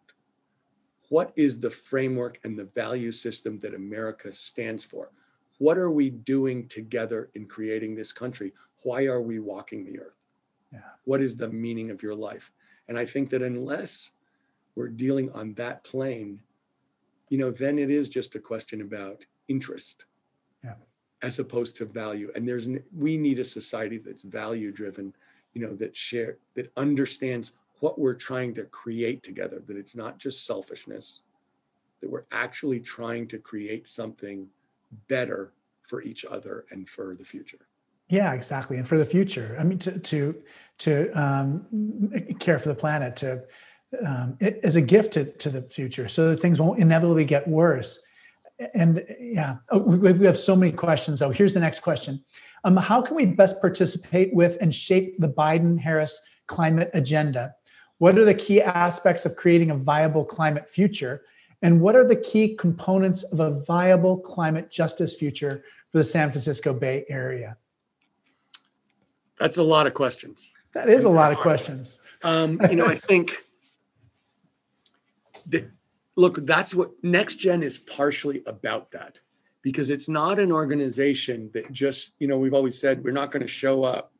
What is the framework and the value system that America stands for? What are we doing together in creating this country? Why are we walking the earth? Yeah. What is the meaning of your life? And I think that unless we're dealing on that plane, then it is just a question about interest, Yeah. as opposed to value. And we need a society that's value driven, that understands what we're trying to create together, that it's not just selfishness, that we're actually trying to create something better for each other and for the future. Yeah, exactly. And for the future, I mean, to care for the planet, as a gift to the future, so that things won't inevitably get worse. And yeah, we have so many questions. So here's the next question. How can we best participate with and shape the Biden-Harris climate agenda? What are the key aspects of creating a viable climate future? And what are the key components of a viable climate justice future for the San Francisco Bay Area? That's a lot of questions. That is a lot of questions. I think that, look, that's what NextGen is partially about, that, because it's not an organization that just, we've always said we're not going to show up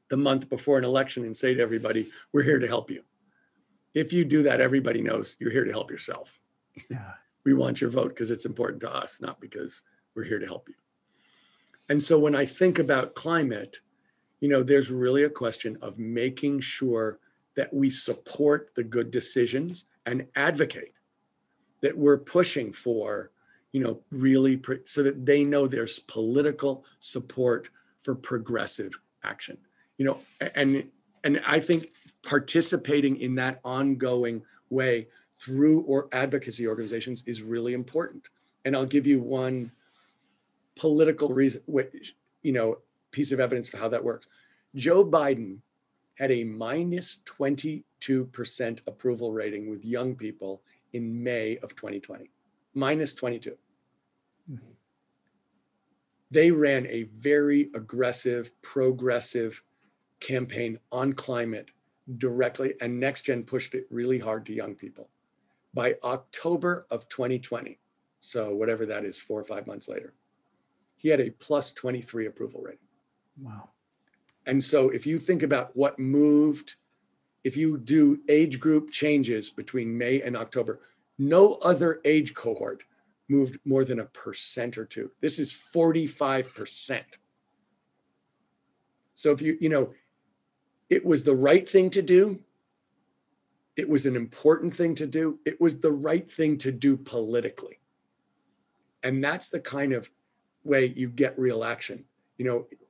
the month before an election and say to everybody, we're here to help you. If you do that, everybody knows you're here to help yourself. Yeah. We want your vote because it's important to us, not because we're here to help you. And so when I think about climate, there's really a question of making sure that we support the good decisions and advocate that we're pushing for, really so that they know there's political support for progressive action. And I think participating in that ongoing way through advocacy organizations is really important. And I'll give you one political reason, piece of evidence for how that works. Joe Biden had a minus 22% approval rating with young people in May of 2020, minus 22. Mm-hmm. They ran a very aggressive, progressive campaign on climate directly, and NextGen pushed it really hard to young people. By October of 2020, so whatever that is, 4 or 5 months later, he had a plus 23 approval rating. Wow. And so if you think about what moved, if you do age group changes between May and October, no other age cohort moved more than 1% or 2%. This is 45%. So if it was the right thing to do. It was an important thing to do. It was the right thing to do politically. And that's the kind of way you get real action,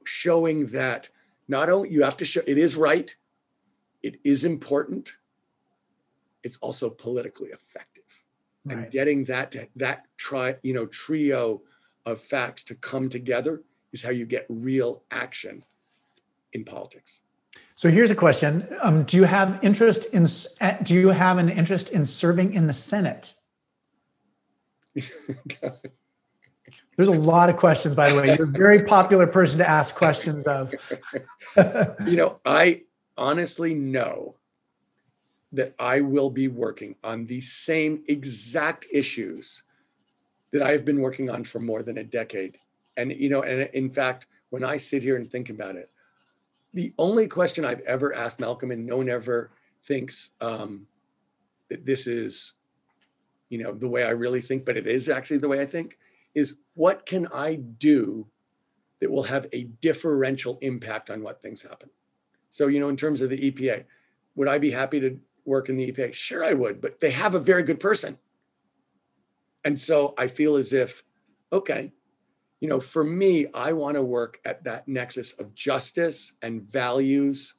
showing that not only you have to show it is right, it is important, it's also politically effective. Right. And getting that trio of facts to come together is how you get real action in politics. So here's a question: do you have an interest in serving in the Senate? There's a lot of questions, by the way. You're a very popular person to ask questions of. I honestly know that I will be working on the same exact issues that I've been working on for more than a decade. And in fact, when I sit here and think about it, the only question I've ever asked Malcolm, and no one ever thinks that this is, the way I really think, but it is actually the way I think, is what can I do that will have a differential impact on what things happen? So, in terms of the EPA, would I be happy to work in the EPA? Sure, I would, but they have a very good person. And so I feel as if, okay, for me, I want to work at that nexus of justice and values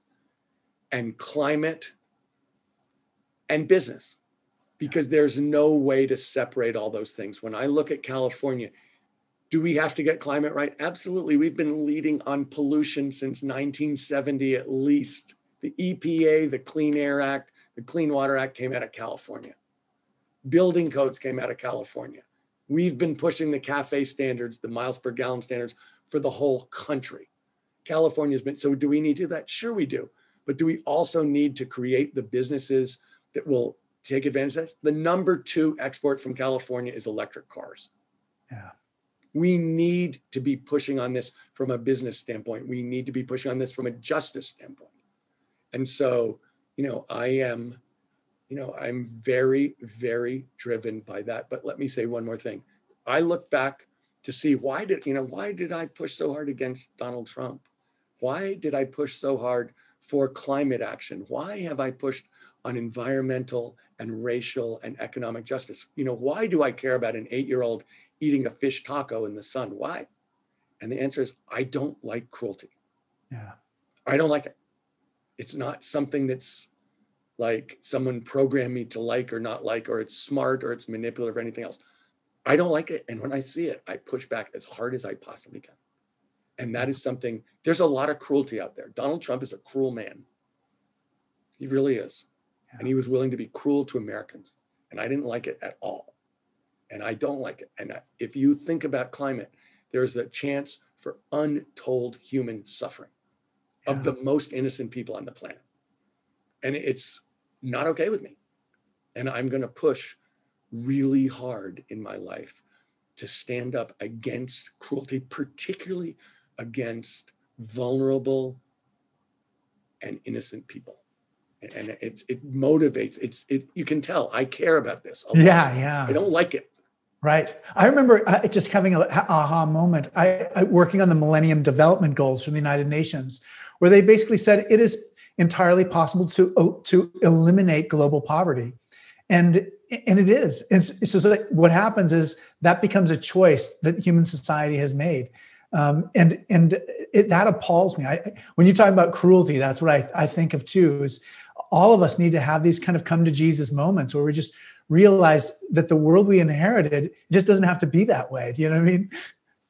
and climate and business, because there's no way to separate all those things. When I look at California, do we have to get climate right? Absolutely. We've been leading on pollution since 1970 at least. The EPA, the Clean Air Act, the Clean Water Act came out of California. Building codes came out of California. We've been pushing the CAFE standards, the miles per gallon standards for the whole country. California's been, so do we need to do that? Sure we do. But do we also need to create the businesses that will take advantage of this? The number 2 export from California is electric cars. Yeah. We need to be pushing on this from a business standpoint. We need to be pushing on this from a justice standpoint. And so, I'm very, very driven by that. But let me say one more thing. I look back to see why did I push so hard against Donald Trump? Why did I push so hard for climate action? Why have I pushed on environmental and racial and economic justice? Why do I care about an 8-year-old eating a fish taco in the sun? Why? And the answer is, I don't like cruelty. Yeah. I don't like it. It's not something that's like someone programmed me to like or not like, or it's smart or it's manipulative or anything else. I don't like it. And when I see it, I push back as hard as I possibly can. And that is something, there's a lot of cruelty out there. Donald Trump is a cruel man. He really is. Yeah. And he was willing to be cruel to Americans. And I didn't like it at all. And I don't like it. And if you think about climate, there's a chance for untold human suffering of the most innocent people on the planet. And it's not okay with me. And I'm going to push really hard in my life to stand up against cruelty, particularly against vulnerable and innocent people. And it motivates. You can tell I care about this a lot. Yeah. I don't like it. Right. I remember just having an aha moment. I working on the Millennium Development Goals from the United Nations, where they basically said it is entirely possible to eliminate global poverty, and it is. So what happens is that becomes a choice that human society has made, and that appalls me. When you talk about cruelty, that's what I think of too. Is all of us need to have these kind of come to Jesus moments where we just realize that the world we inherited just doesn't have to be that way. Do you know what I mean?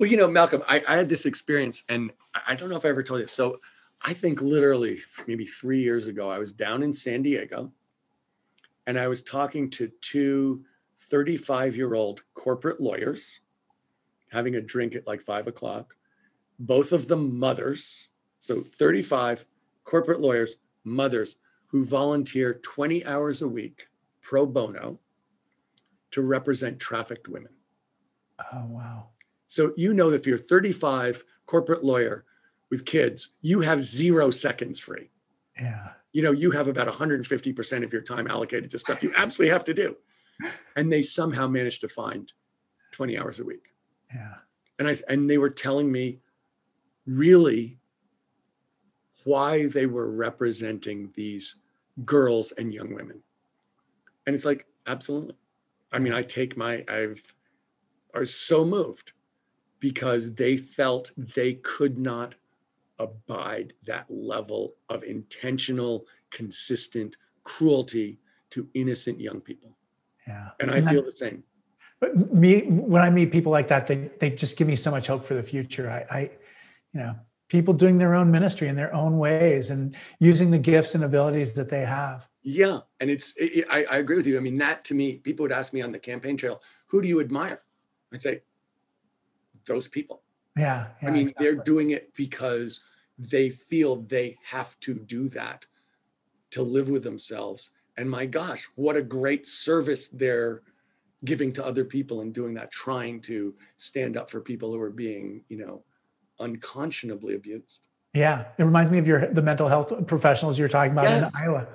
Well, Malcolm, I had this experience, and I don't know if I ever told you. So I think literally maybe 3 years ago, I was down in San Diego, and I was talking to 2 35-year-old corporate lawyers, having a drink at like 5 o'clock, both of them mothers. So 35 corporate lawyers, mothers, who volunteer 20 hours a week pro bono to represent trafficked women. Oh, wow. So that if you're 35 corporate lawyer with kids, you have 0 seconds free. Yeah. You have about 150% of your time allocated to stuff you absolutely have to do. And they somehow managed to find 20 hours a week. Yeah. And they were telling me really why they were representing these girls and young women. And it's like, absolutely. I mean, I was so moved because they felt they could not abide that level of intentional, consistent cruelty to innocent young people. Yeah. And I feel the same. But when I meet people like that, they just give me so much hope for the future. People doing their own ministry in their own ways and using the gifts and abilities that they have. Yeah. And I agree with you. I mean, that to me, people would ask me on the campaign trail, who do you admire? I'd say, those people. Yeah. I mean, exactly. They're doing it because they feel they have to do that to live with themselves. And my gosh, what a great service they're giving to other people and doing that, trying to stand up for people who are being, unconscionably abused. Yeah. It reminds me of the mental health professionals you're talking about in Iowa.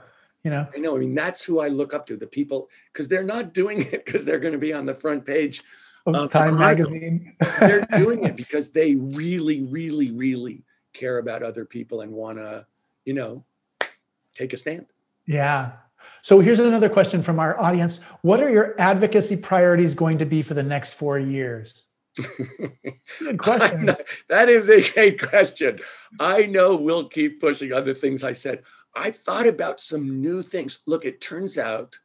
I know. I mean, that's who I look up to, the people, because they're not doing it because they're going to be on the front page of Time magazine. They're doing it because they really, really, really care about other people and want to, take a stand. Yeah. So here's another question from our audience. What are your advocacy priorities going to be for the next 4 years? Good question. That is a great question. I know we'll keep pushing on the things I said. I thought about some new things. Look, it turns out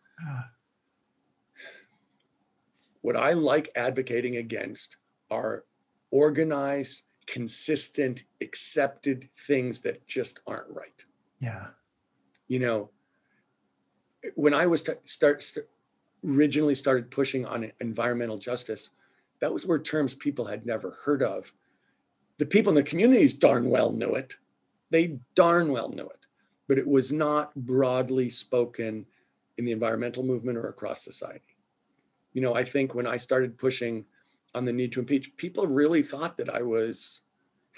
what I like advocating against are organized, consistent, accepted things that just aren't right. Yeah. When I was originally started pushing on environmental justice, those were terms people had never heard of. The people in the communities darn well knew it. They darn well knew it, but it was not broadly spoken in the environmental movement or across society. You know, I think when I started pushing on the need to impeach, people really thought that I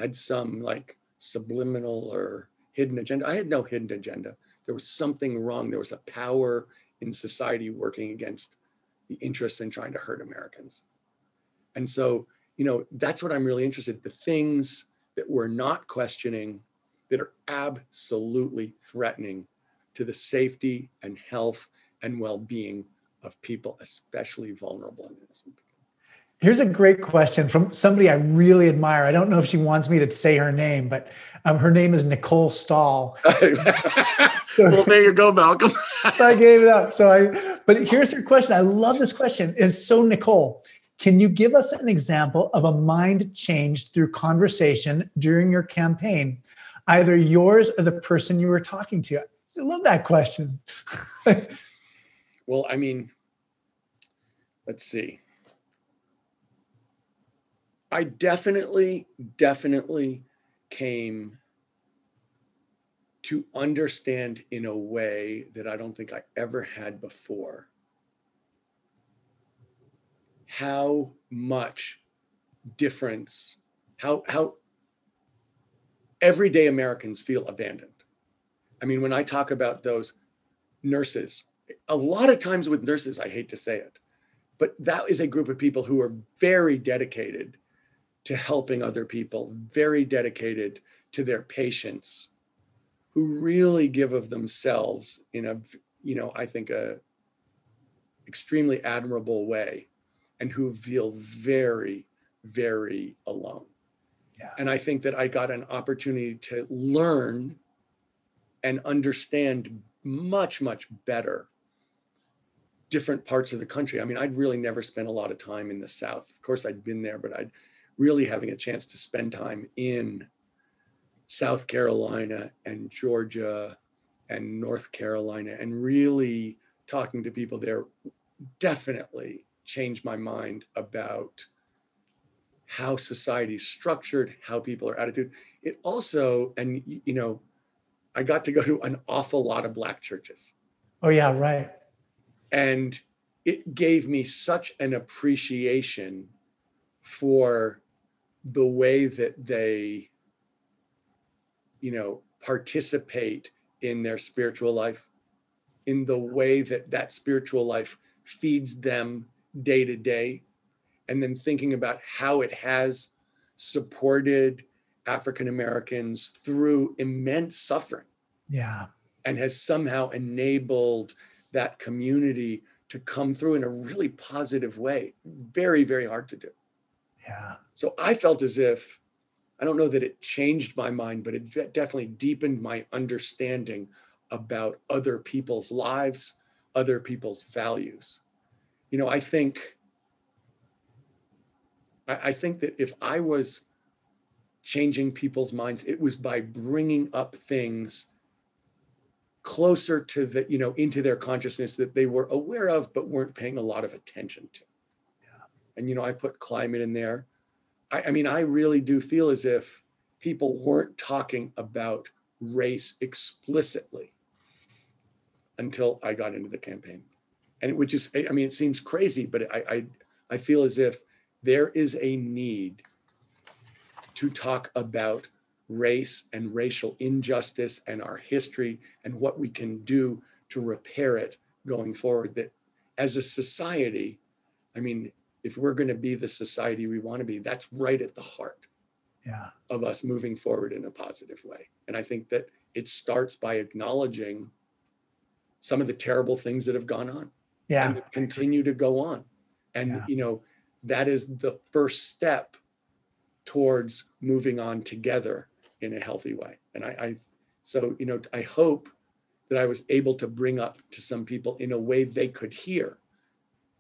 had some like subliminal or hidden agenda. I had no hidden agenda. There was something wrong. There was a power in society working against the interests in trying to hurt Americans. And so, you know, that's what I'm really interested in. The things that we're not questioning that are absolutely threatening to the safety and health and well-being of people, especially vulnerable and innocent people. Here's a great question from somebody I really admire. I don't know if she wants me to say her name, but her name is Nicole Stahl. Well, there you go, Malcolm. I gave it up. But here's her question. I love this question. So Nicole, can you give us an example of a mind changed through conversation during your campaign, either yours or the person you were talking to? I love that question. Well, I mean, let's see. I definitely came to understand in a way that I don't think I ever had before how much difference, how everyday Americans feel abandoned. I mean, when I talk about those nurses, a lot of times with nurses, I hate to say it, but that is a group of people who are very dedicated to helping other people, very dedicated to their patients, who really give of themselves in a, you know, I think a extremely admirable way, and who feel very, very alone. Yeah. And I think that I got an opportunity to learn and understand much, much better different parts of the country. I mean, I'd really never spent a lot of time in the South. Of course, I'd been there, but I'd really having a chance to spend time in South Carolina and Georgia and North Carolina and really talking to people there definitely changed my mind about how society is structured, how people are attitude. It also, and you know, I got to go to an awful lot of Black churches. Oh yeah, right. And it gave me such an appreciation for the way that they, you know, participate in their spiritual life, in the way that that spiritual life feeds them day to day, and then thinking about how it has supported African Americans through immense suffering. Yeah. And has somehow enabled that community to come through in a really positive way. Very, very hard to do. Yeah. So I felt as if, I don't know that it changed my mind, but it definitely deepened my understanding about other people's lives, other people's values. You know, I think that if I was changing people's minds, it was by bringing up things closer to the, you know, into their consciousness that they were aware of, but weren't paying a lot of attention to. Yeah. And, you know, I put climate in there. I mean, I really do feel as if people weren't talking about race explicitly until I got into the campaign. And which is, I mean, it seems crazy, but I feel as if there is a need to talk about race and racial injustice and our history and what we can do to repair it going forward. That as a society, I mean, if we're going to be the society we want to be, that's right at the heart of us moving forward in a positive way. And I think that it starts by acknowledging some of the terrible things that have gone on and that continue to go on. And, you know, that is the first step towards moving on together in a healthy way. And so, you know, I hope that I was able to bring up to some people in a way they could hear.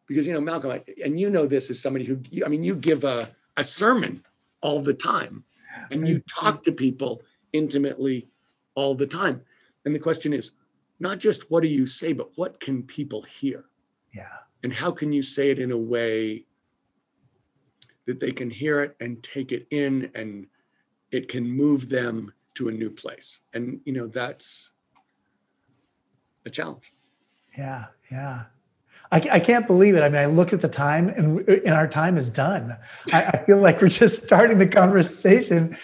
Because, you know, Malcolm, and you know this as somebody who, I mean, you give a sermon all the time and you talk to people intimately all the time. And the question is not just what do you say, but what can people hear? Yeah. And how can you say it in a way that they can hear it and take it in, and it can move them to a new place. And, that's a challenge. Yeah. Yeah. I can't believe it. I mean, I look at the time and our time is done. I feel like we're just starting the conversation,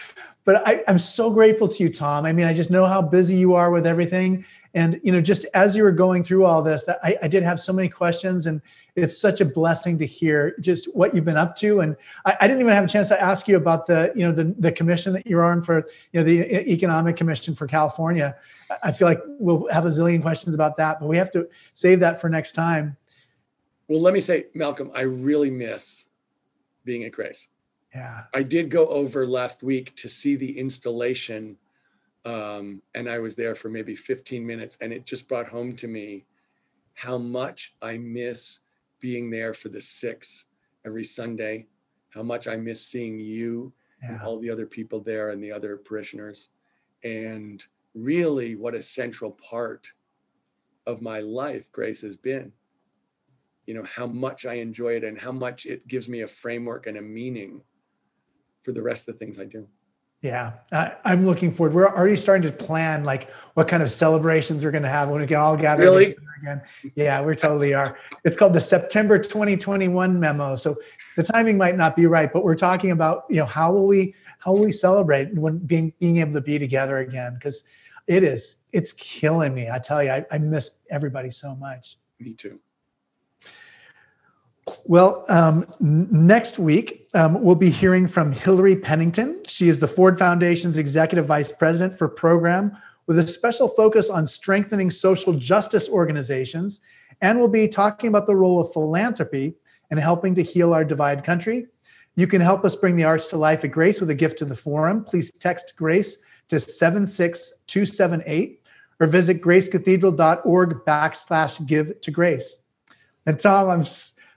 but I'm so grateful to you, Tom. I mean, I just know how busy you are with everything. And, just as you were going through all this, I did have so many questions, and it's such a blessing to hear just what you've been up to. And I didn't even have a chance to ask you about the commission that you're on for, the Economic Commission for California. I feel like we'll have a zillion questions about that, but we have to save that for next time. Well, let me say, Malcolm, I really miss being at Grace. Yeah. I did go over last week to see the installation, and I was there for maybe 15 minutes, and it just brought home to me how much I miss being there for the 6 every Sunday, how much I miss seeing you and all the other people there and the other parishioners, and really what a central part of my life Grace has been. How much I enjoy it and how much it gives me a framework and a meaning for the rest of the things I do. Yeah, I'm looking forward. We're already starting to plan like what kind of celebrations we're going to have when we can all gather together again. Yeah, we totally are. It's called the September 2021 memo. So the timing might not be right, but we're talking about, how will we celebrate when being able to be together again? Because it's killing me. I tell you, I miss everybody so much. Me too. Well, next week, we'll be hearing from Hillary Pennington. She is the Ford Foundation's Executive Vice President for Program, with a special focus on strengthening social justice organizations. And we'll be talking about the role of philanthropy and helping to heal our divided country. You can help us bring the arts to life at Grace with a gift to the forum. Please text Grace to 76278 or visit gracecathedral.org/give to Grace. And Tom,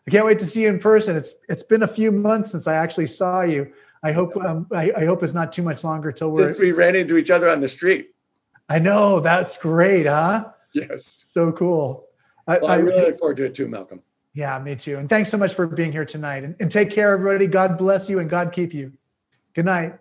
I can't wait to see you in person. It's been a few months since I actually saw you. I hope it's not too much longer till we ran into each other on the street. I know, that's great, huh? Yes. So cool. I really look forward to it too, Malcolm. Yeah, me too. And thanks so much for being here tonight. And take care, everybody. God bless you and God keep you. Good night.